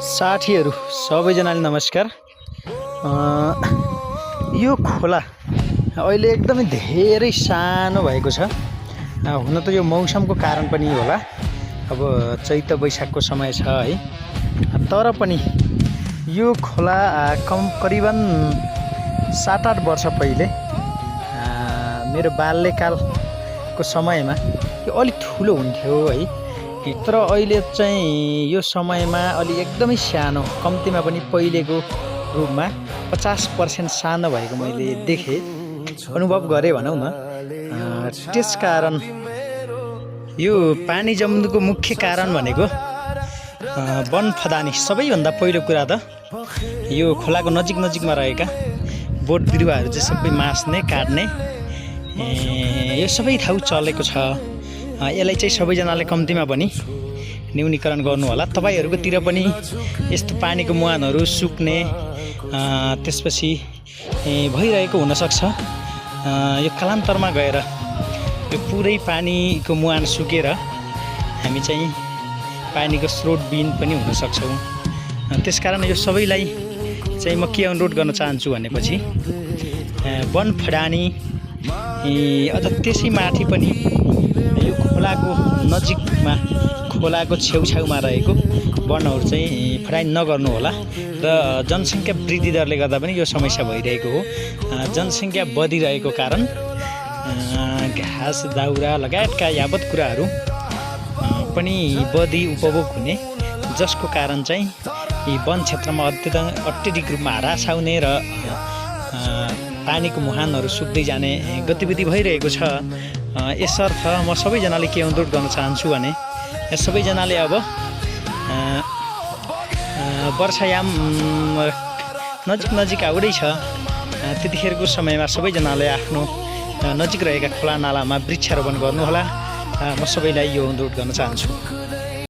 साथीहरू सबैजनाले नमस्कार। यो खोला अहिले एकदमै धेरै सानो भएको छ। हुन त यो मौसमको कारण पनि होला, अब चैत वैशाखको समय छ है। तर पनि यो खोला करिबन 7-8 वर्ष पहिले मेरो बाल्यकालको समयमा यो अलिक ठुलो हुन्थ्यो है। तर अहिले चाहिँ यो समयमा अलि एकदमै सानो, कम्तीमा पनि पहिलेको रूपमा 50% सानो भएको मैले देखेँ, अनुभव गरेँ भनौँ न। त्यसकारण यो पानी जम्नुको मुख्य कारण भनेको वन फदानी। सबैभन्दा पहिलो कुरा त यो खोलाको नजिकमा रहेका बोट बिरुवाहरू चाहिँ सबै मास्ने, काट्ने यो सबै ठाउँ चलेको छ। यसलाई चाहिँ सबैजनाले कम्तीमा पनि न्यूनीकरण गर्नु होला। तपाईहरुकोतिर पनि यस्तो पानीको मुहानहरू सुक्ने त्यसपछि भइरहेको हुन सक्छ। यो कालान्तरमा गएर यो पुरै पानीको मुहान सुकेर हामी चाहिँ पानीको स्रोतविहीन पनि हुन सक्छौँ। त्यसकारण यो सबैलाई चाहिँ म के अनुरोध गर्न चाहन्छु भनेपछि वन फडानी अझ त्यसै माथि पनि यो खोलाको नजिकमा, खोलाको छेउछाउमा रहेको वनहरू चाहिँ फडाइ नगर्नु होला। र जनसङ्ख्या वृद्धि दरले गर्दा पनि यो समस्या भइरहेको हो। जनसङ्ख्या बढिरहेको कारण घाँस दाउरा लगायतका यावत कुराहरू पनि बढी उपभोग हुने, जसको कारण चाहिँ यी वन क्षेत्रमा अत्यधिक रूपमा ह्रास आउने र पानीको मुहानहरू सुक्दै जाने गतिविधि भइरहेको छ। यसर्थ म सबैजनाले के अनुरोध गर्न चाहन्छु भने सबैजनाले अब वर्षायाम नजिक आउँदै छ। त्यतिखेरको समयमा सबैजनाले आफ्नो नजिक रहेका खोला नालामा वृक्षारोपण गर्नुहोला। म सबैलाई यो अनुरोध गर्न चाहन्छु।